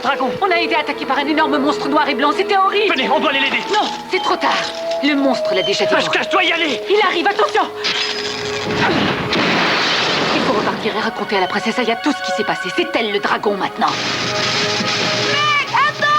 dragon. On a été attaqué par un énorme monstre noir et blanc, c'était horrible. Venez, on doit aller l'aider. Non, c'est trop tard. Le monstre l'a déjà dévoré. Je dois y aller. Il arrive, attention. Il faut repartir et raconter à la princesse Aya tout ce qui s'est passé. C'est elle le dragon maintenant. Mec, attends!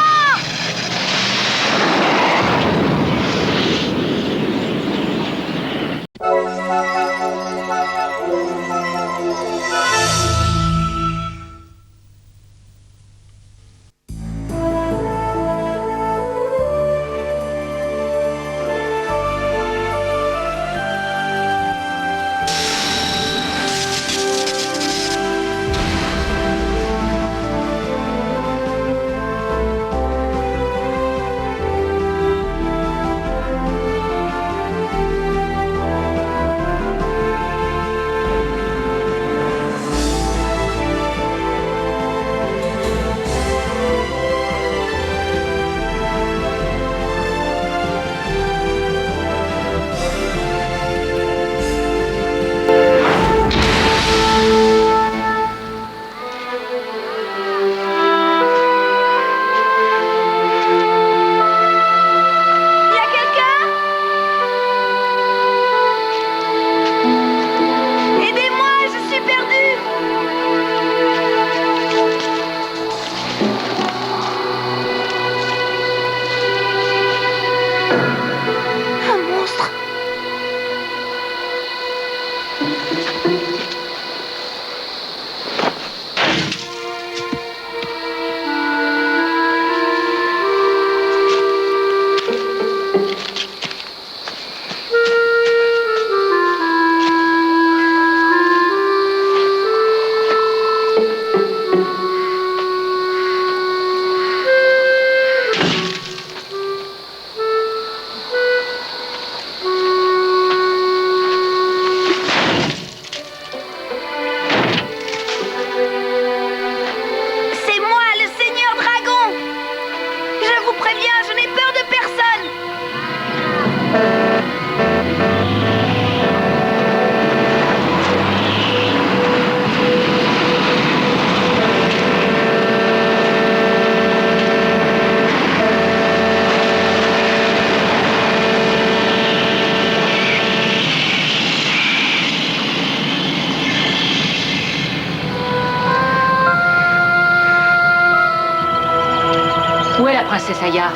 Où est la princesse Aya?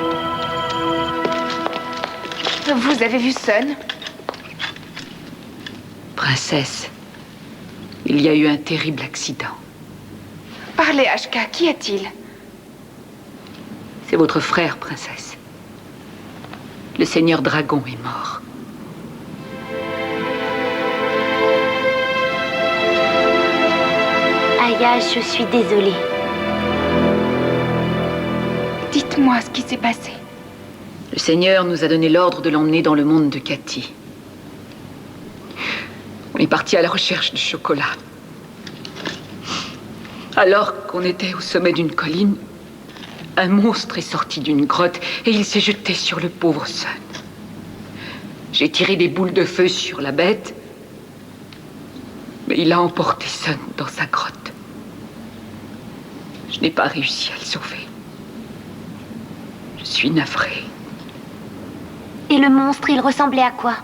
Vous avez vu Sun? Princesse, il y a eu un terrible accident. Parlez, Ashka, qu'y a-t-il? C'est votre frère, princesse. Le seigneur dragon est mort. Aya, je suis désolée. Dites-moi ce qui s'est passé. Le seigneur nous a donné l'ordre de l'emmener dans le monde de Katy. On est parti à la recherche du chocolat. Alors qu'on était au sommet d'une colline, un monstre est sorti d'une grotte et il s'est jeté sur le pauvre Sun. J'ai tiré des boules de feu sur la bête, mais il a emporté Sun dans sa grotte. Je n'ai pas réussi à le sauver. Je suis navrée. Et le monstre, il ressemblait à quoi?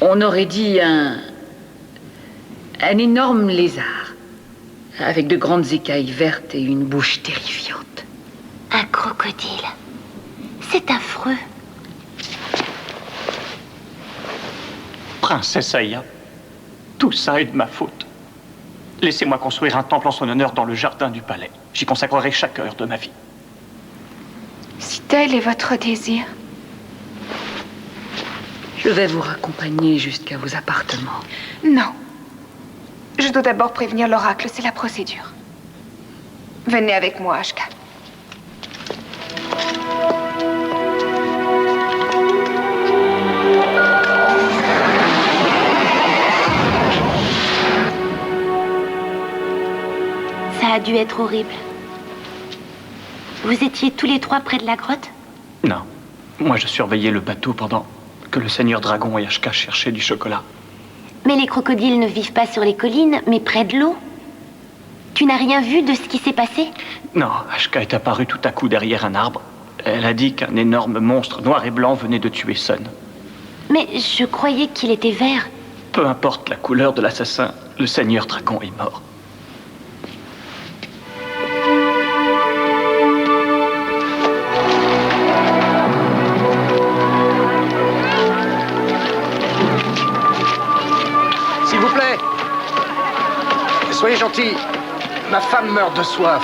On aurait dit un énorme lézard, avec de grandes écailles vertes et une bouche terrifiante. Un crocodile. C'est affreux. Princesse Aya, tout ça est de ma faute. Laissez-moi construire un temple en son honneur dans le jardin du palais. J'y consacrerai chaque heure de ma vie. Si tel est votre désir. Je vais vous raccompagner jusqu'à vos appartements. Non. Je dois d'abord prévenir l'oracle, c'est la procédure. Venez avec moi, Ashka. Ça a dû être horrible. Vous étiez tous les trois près de la grotte? Non. Moi, je surveillais le bateau pendant que le seigneur dragon et Ashka cherchaient du chocolat. Mais les crocodiles ne vivent pas sur les collines, mais près de l'eau. Tu n'as rien vu de ce qui s'est passé? Non, Ashka est apparue tout à coup derrière un arbre. Elle a dit qu'un énorme monstre noir et blanc venait de tuer Sun. Mais je croyais qu'il était vert. Peu importe la couleur de l'assassin, le Seigneur Dragon est mort. S'il vous plaît, soyez gentils. Ma femme meurt de soif.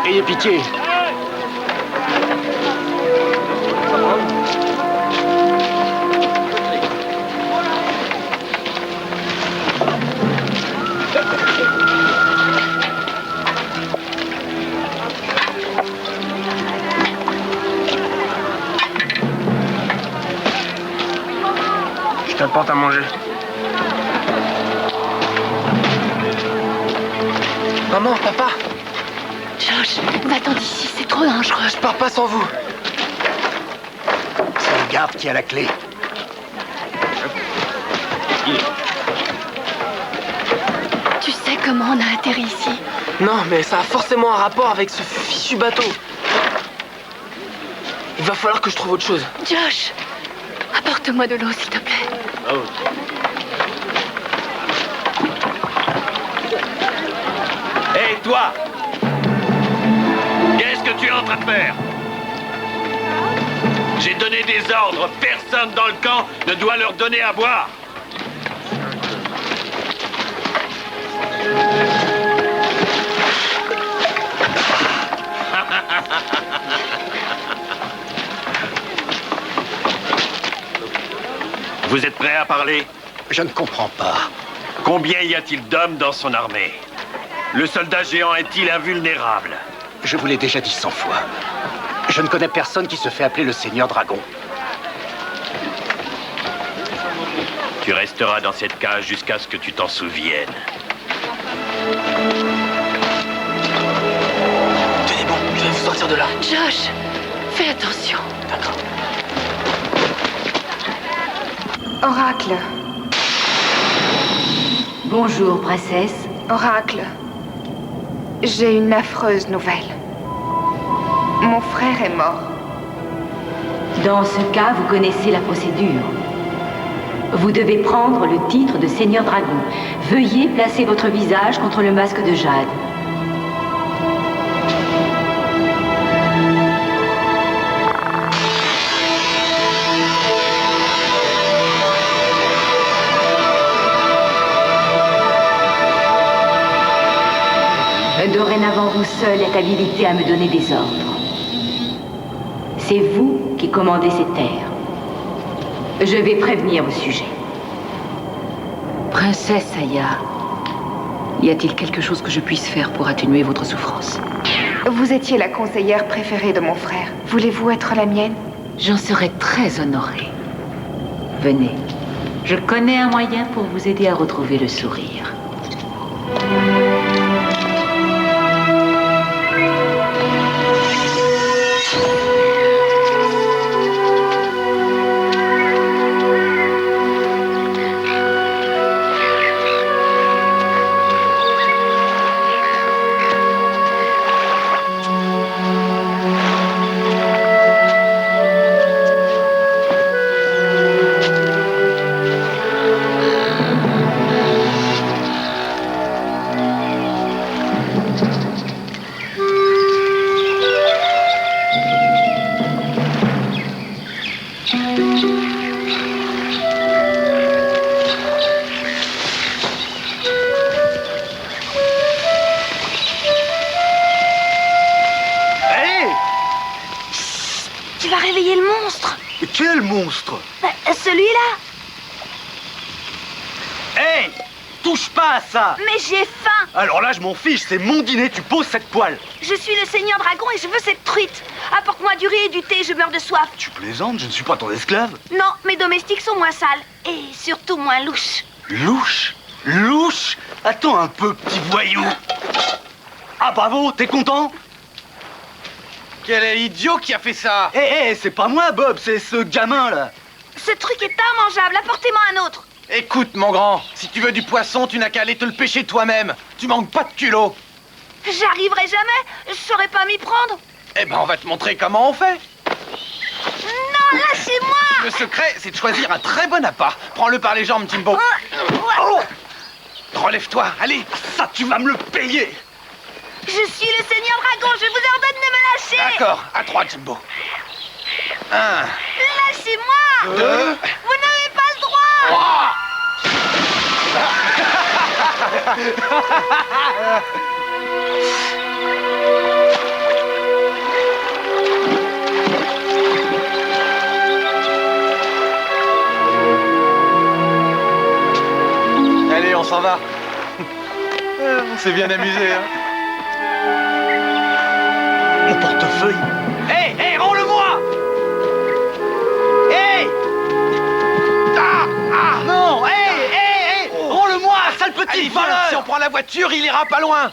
Ayez pitié. Je t'apporte à manger. Maman, papa, Josh, va-t'en d'ici, c'est trop dangereux. je pars pas sans vous. C'est le garde qui a la clé. Tu sais comment on a atterri ici? Non, mais ça a forcément un rapport avec ce fichu bateau. Il va falloir que je trouve autre chose. Josh, apporte-moi de l'eau, s'il te plaît. Hé, toi! Qu'est-ce que tu es en train de faire? J'ai donné des ordres. Personne dans le camp ne doit leur donner à boire. Vous êtes prêts à parler? Je ne comprends pas. Combien y a-t-il d'hommes dans son armée? Le soldat géant est-il invulnérable? Je vous l'ai déjà dit 100 fois. Je ne connais personne qui se fait appeler le Seigneur Dragon. Tu resteras dans cette cage jusqu'à ce que tu t'en souviennes. Tenez bon, je vais vous sortir de là. Josh, fais attention. D'accord. Oracle, Bonjour, princesse. Oracle, j'ai une affreuse nouvelle. Mon frère est mort. Dans ce cas, vous connaissez la procédure. Vous devez prendre le titre de Seigneur Dragon. Veuillez placer votre visage contre le masque de jade. Dorénavant, vous seul êtes habilité à me donner des ordres. C'est vous qui commandez ces terres. Je vais prévenir au sujet. Princesse Aya, y a-t-il quelque chose que je puisse faire pour atténuer votre souffrance? Vous étiez la conseillère préférée de mon frère. Voulez-vous être la mienne? J'en serais très honorée. Venez. Je connais un moyen pour vous aider à retrouver le sourire. Tu vas réveiller le monstre. Quel monstre? Celui-là. Hey! Touche pas à ça! Mais j'ai faim. Alors là, je m'en fiche, c'est mon dîner, tu poses cette poêle. Je suis le Seigneur Dragon et je veux cette truite. Apporte-moi du riz et du thé, je meurs de soif. Tu plaisantes, je ne suis pas ton esclave. Non, mes domestiques sont moins sales. Et surtout moins louches. Louche? Louche? Attends un peu, petit voyou. Ah bravo, t'es content? Quel est l'idiot qui a fait ça? Eh, c'est pas moi, Bob, c'est ce gamin, là. Ce truc est immangeable, apportez-moi un autre. Écoute, mon grand, si tu veux du poisson, tu n'as qu'à aller te le pêcher toi-même. Tu manques pas de culot. J'arriverai jamais. Je saurais pas m'y prendre. Eh ben, on va te montrer comment on fait. Non, lâchez-moi. Le secret, c'est de choisir un très bon appât. Prends-le par les jambes, Jimbo. Oh, relève-toi, allez, ça, tu vas me le payer. Je suis le Seigneur Dragon. Je vous ordonne de me lâcher. D'accord, à 3, Jimbo. 1, Lâchez-moi. 2, Vous n'avez pas le droit. 3. Allez, on s'en va. On s'est bien amusé, hein. Mon portefeuille. Hé, hé, rends-le-moi. Hé. Non, hé, rends-le-moi, sale petit voleur. Si on prend la voiture, il ira pas loin.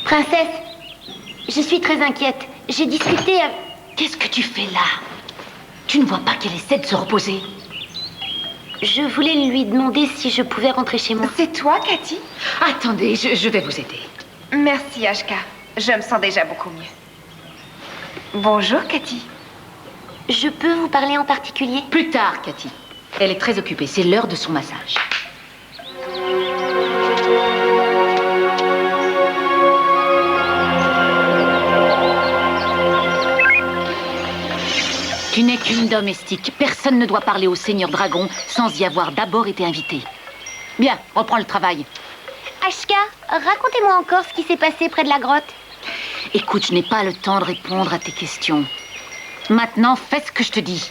Princesse, je suis très inquiète. J'ai discuté... Qu'est-ce que tu fais là? Tu ne vois pas qu'elle essaie de se reposer? Je voulais lui demander si je pouvais rentrer chez moi. C'est toi, Cathy? Attendez, je vais vous aider. Merci, Ashka. Je me sens déjà beaucoup mieux. Bonjour, Cathy. Je peux vous parler en particulier? Plus tard, Cathy. Elle est très occupée. C'est l'heure de son massage. Tu n'es qu'une domestique. Personne ne doit parler au Seigneur Dragon sans y avoir d'abord été invité. Bien, reprends le travail. Ashka, racontez-moi encore ce qui s'est passé près de la grotte. Écoute, je n'ai pas le temps de répondre à tes questions. Maintenant, fais ce que je te dis.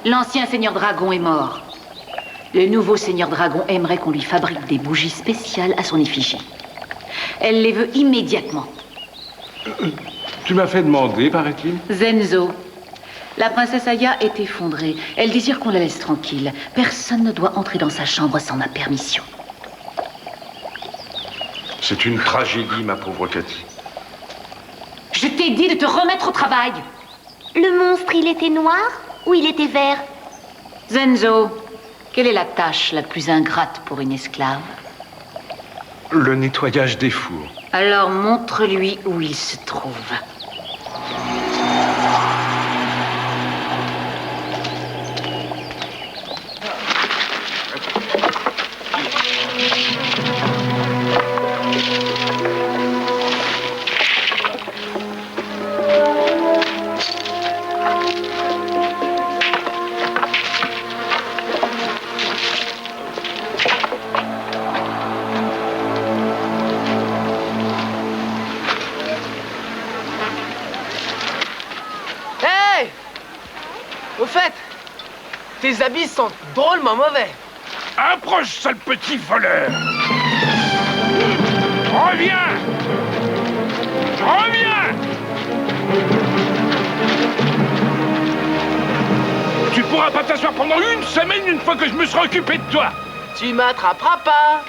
L'ancien Seigneur Dragon est mort. Le nouveau Seigneur Dragon aimerait qu'on lui fabrique des bougies spéciales à son effigie. Elle les veut immédiatement. Tu m'as fait demander, paraît-il? Zenzo, la princesse Aya est effondrée. Elle désire qu'on la laisse tranquille. Personne ne doit entrer dans sa chambre sans ma permission. C'est une tragédie, ma pauvre Cathy. Je t'ai dit de te remettre au travail. Le monstre, il était noir ou il était vert? Zenzo, quelle est la tâche la plus ingrate pour une esclave? Le nettoyage des fours. Alors montre-lui où il se trouve. Au fait, tes habits sont drôlement mauvais. Approche, sale petit voleur! Reviens! Reviens! Tu pourras pas t'asseoir pendant une semaine une fois que je me serai occupé de toi! Tu m'attraperas pas.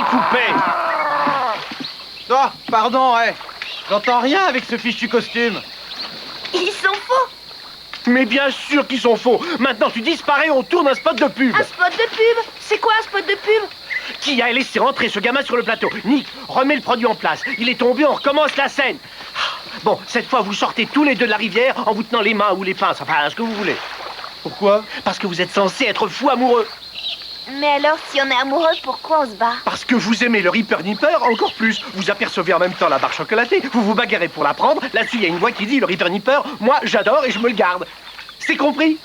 découpé. Oh, pardon, ouais. J'entends rien avec ce fichu costume. Ils sont faux. Mais bien sûr qu'ils sont faux. Maintenant, tu disparais, on tourne un spot de pub. Un spot de pub? C'est quoi un spot de pub? Qui a laissé rentrer ce gamin sur le plateau? Nick, remets le produit en place. Il est tombé, on recommence la scène. Bon, cette fois, vous sortez tous les deux de la rivière en vous tenant les mains ou les pinces, enfin, ce que vous voulez. Pourquoi? Parce que vous êtes censés être fous amoureux. Mais alors, si on est amoureux, pourquoi on se bat? Parce que vous aimez le Ripper Nipper encore plus. Vous apercevez en même temps la barre chocolatée, vous vous bagarrez pour la prendre. Là-dessus, il y a une voix qui dit le Ripper Nipper, moi, j'adore et je me le garde. C'est compris?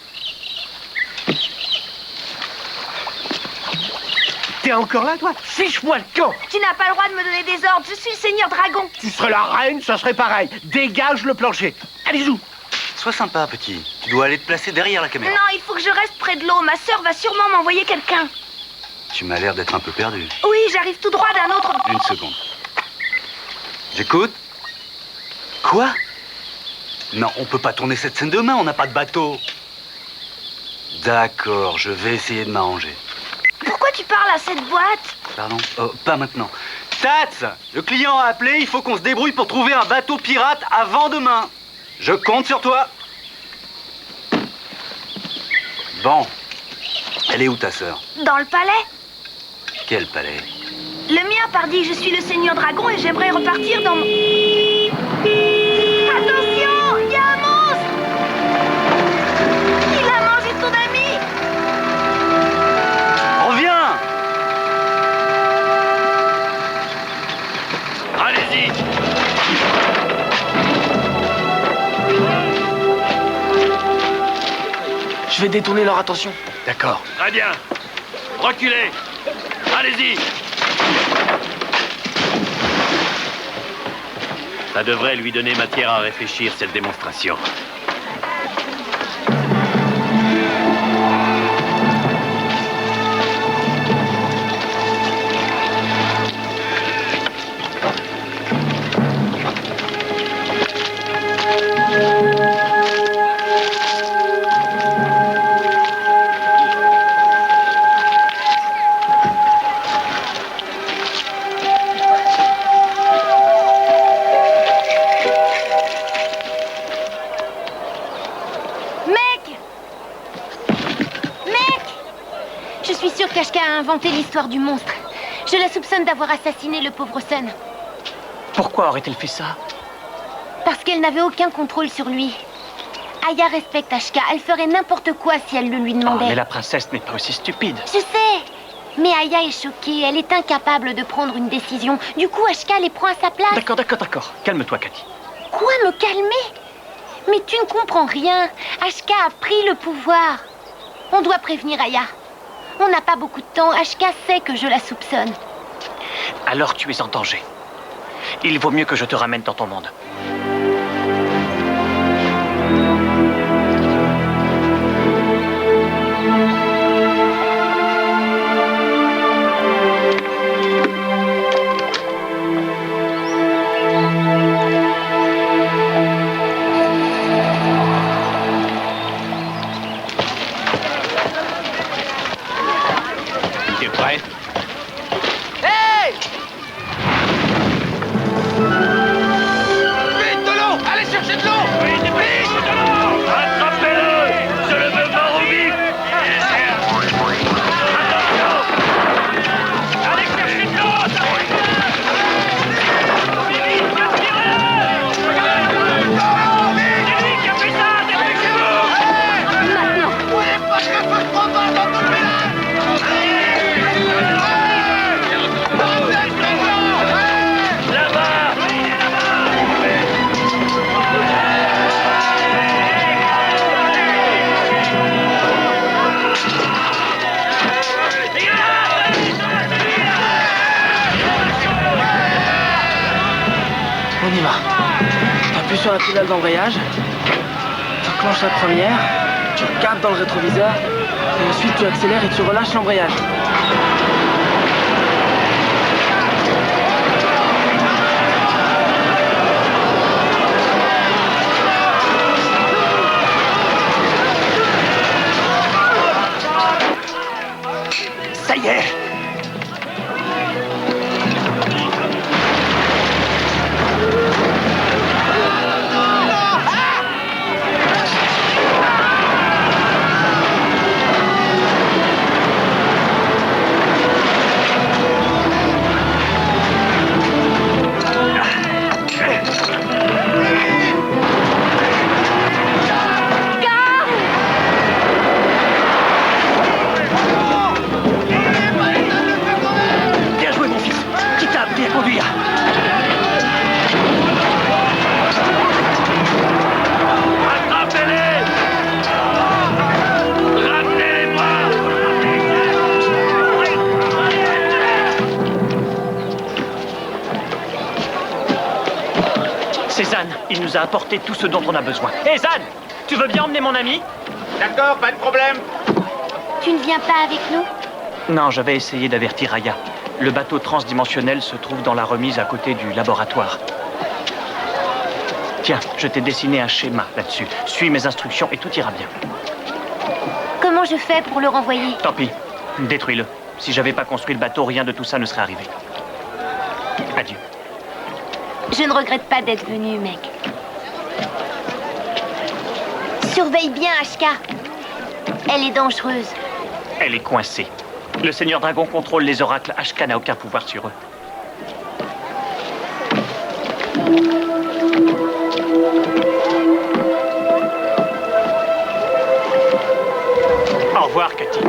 T'es encore là, toi? Fiche-moi le camp! Tu n'as pas le droit de me donner des ordres, je suis le Seigneur Dragon. Tu serais la reine, ça serait pareil. Dégage le plancher. Allez, joue! Sois sympa, petit. Tu dois aller te placer derrière la caméra. Non, il faut que je reste près de l'eau. Ma sœur va sûrement m'envoyer quelqu'un. Tu m'as l'air d'être un peu perdu. Oui, j'arrive tout droit d'un autre... Une seconde. J'écoute. Quoi? Non, on peut pas tourner cette scène demain, on n'a pas de bateau. D'accord, je vais essayer de m'arranger. Pourquoi tu parles à cette boîte? Pardon? Oh, pas maintenant. Tats! Le client a appelé, il faut qu'on se débrouille pour trouver un bateau pirate avant demain. Je compte sur toi. Bon. Elle est où, ta sœur? Dans le palais? Quel palais? Le mien, pardi, je suis le Seigneur Dragon et j'aimerais repartir dans mon... Attention! Il y a un monstre! Il a mangé ton ami! Reviens! Allez-y! Je vais détourner leur attention. D'accord. Très bien. Reculez. Allez-y. Ça devrait lui donner matière à réfléchir, cette démonstration. Kashka a inventé l'histoire du monstre. Je la soupçonne d'avoir assassiné le pauvre Sun. Pourquoi aurait-elle fait ça? Parce qu'elle n'avait aucun contrôle sur lui. Aya respecte Ashka. Elle ferait n'importe quoi si elle le lui demandait. Oh, mais la princesse n'est pas aussi stupide. Je sais. Mais Aya est choquée. Elle est incapable de prendre une décision. Du coup, Ashka les prend à sa place. D'accord. Calme-toi, Cathy. Quoi, me calmer? Mais tu ne comprends rien. Ashka a pris le pouvoir. On doit prévenir Aya. On n'a pas beaucoup de temps. Ashka sait que je la soupçonne. Alors tu es en danger. Il vaut mieux que je te ramène dans ton monde. Tu es prêt? Hey! Vite, de l'eau! Allez chercher de l'eau! Vite, de l'eau! Attrapez-le! Je le veux mort ou vif! Attention! Allez chercher de l'eau! Vite, tirez-le! C'est lui qui a fait ça! Dépêchez-vous! Maintenant! Vous voulez pas que je fasse trop mal dans tout le village? On y va. Appuie sur la pédale d'embrayage. Tu enclenches la première. Tu regardes dans le rétroviseur. Et ensuite tu accélères et tu relâches l'embrayage. Ça y est! Il nous a apporté tout ce dont on a besoin. Hé, Zan, tu veux bien emmener mon ami? D'accord, pas de problème. Tu ne viens pas avec nous? Non, je vais essayer d'avertir Aya. Le bateau transdimensionnel se trouve dans la remise à côté du laboratoire. Tiens, je t'ai dessiné un schéma là-dessus. Suis mes instructions et tout ira bien. Comment je fais pour le renvoyer? Tant pis, détruis-le. Si j'avais pas construit le bateau, rien de tout ça ne serait arrivé. Adieu. Je ne regrette pas d'être venu, mec. Surveille bien, Ashka. Elle est dangereuse. Elle est coincée. Le Seigneur Dragon contrôle les oracles. Ashka n'a aucun pouvoir sur eux. Au revoir, Cathy.